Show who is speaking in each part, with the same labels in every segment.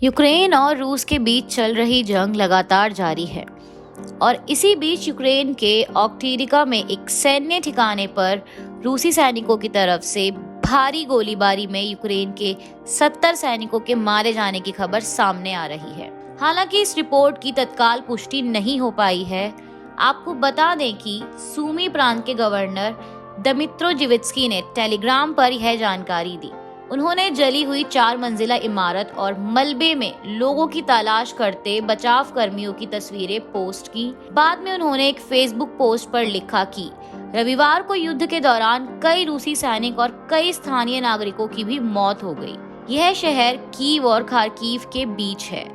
Speaker 1: Ukraine और रूस के बीच चल रही जंग लगातार जारी है और इसी बीच यूक्रेन के ऑक्टीरिका में एक सैन्य ठिकाने पर रूसी सैनिकों की तरफ से भारी गोलीबारी में यूक्रेन के 70 सैनिकों के मारे जाने की खबर सामने आ रही है। हालांकि इस रिपोर्ट की तत्काल पुष्टि नहीं हो पाई है। आपको बता दें कि सूमी प्रांत के गवर्नर दमित्रो जिवित्स्की ने टेलीग्राम पर यह जानकारी दी। उन्होंने जली हुई 4 मंजिला इमारत और मलबे में लोगों की तलाश करते बचाव कर्मियों की तस्वीरें पोस्ट की। बाद में उन्होंने एक फेसबुक पोस्ट पर लिखा कि रविवार को युद्ध के दौरान कई रूसी सैनिक और कई स्थानीय नागरिकों की भी मौत हो गई। यह शहर कीव और खार्कीव के बीच है।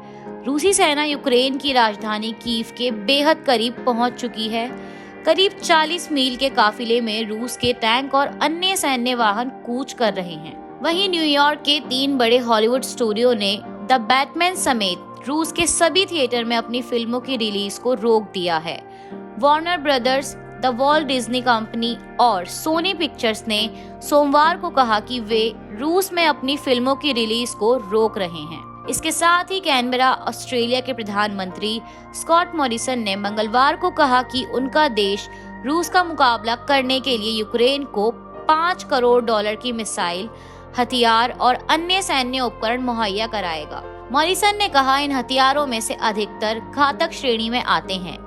Speaker 1: रूसी सेना यूक्रेन की राजधानी कीव के बेहद करीब पहुंच चुकी है। करीब 40 मील के काफिले में रूस के टैंक और अन्य सैन्य वाहन कूच कर रहे हैं। वहीं न्यूयॉर्क के 3 बड़े हॉलीवुड स्टूडियो ने द बैटमैन समेत रूस के सभी थिएटर में अपनी फिल्मों की रिलीज को रोक दिया है। Warner brothers, the Walt Disney company और सोनी पिक्चर्स ने सोमवार को कहा कि वे रूस में अपनी फिल्मों की रिलीज को रोक रहे हैं। इसके साथ ही कैनबरा ऑस्ट्रेलिया के प्रधानमंत्री स्कॉट मॉरिसन ने मंगलवार को कहा कि उनका देश रूस का मुकाबला करने के लिए यूक्रेन को $5 करोड़ की मिसाइल, हथियार और अन्य सैन्य उपकरण मुहैया कराएगा। मॉरिसन ने कहा, इन हथियारों में से अधिकतर घातक श्रेणी में आते हैं।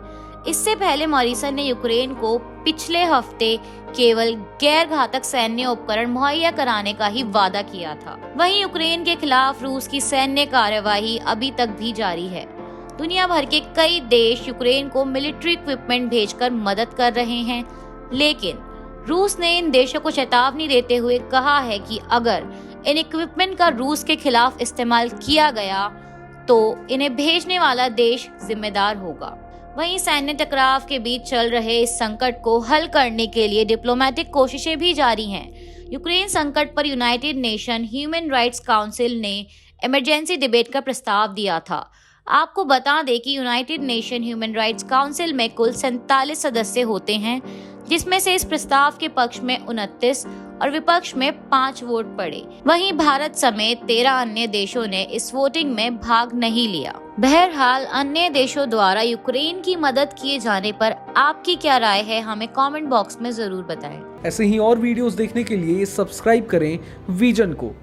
Speaker 1: इससे पहले मॉरिसन ने यूक्रेन को पिछले हफ्ते केवल गैर घातक सैन्य उपकरण मुहैया कराने का ही वादा किया था। वहीं यूक्रेन के खिलाफ रूस की सैन्य कार्यवाही अभी तक भी जारी है। दुनिया भर के कई देश यूक्रेन को मिलिट्री इक्विपमेंट भेजकर मदद कर रहे हैं, लेकिन रूस ने इन देशों को चेतावनी देते हुए कहा है कि अगर इन इक्विपमेंट का रूस के खिलाफ इस्तेमाल किया गया तो इन्हें भेजने वाला देश जिम्मेदार होगा। वहीं सैन्य टकराव के बीच चल रहे इस संकट को हल करने के लिए डिप्लोमेटिक कोशिशें भी जारी हैं। यूक्रेन संकट पर United nation human rights council ने इमरजेंसी डिबेट का प्रस्ताव दिया था। आपको बता दें कि United nation human rights council में कुल 47 सदस्य होते हैं, जिसमें से इस प्रस्ताव के पक्ष में 29 और विपक्ष में 5 वोट पड़े। वहीं भारत समेत 13 अन्य देशों ने इस वोटिंग में भाग नहीं लिया। बहरहाल अन्य देशों द्वारा यूक्रेन की मदद किए जाने पर आपकी क्या राय है, हमें कमेंट बॉक्स में जरूर बताएं।
Speaker 2: ऐसे ही और वीडियोस देखने के लिए सब्सक्राइब करें विजन को।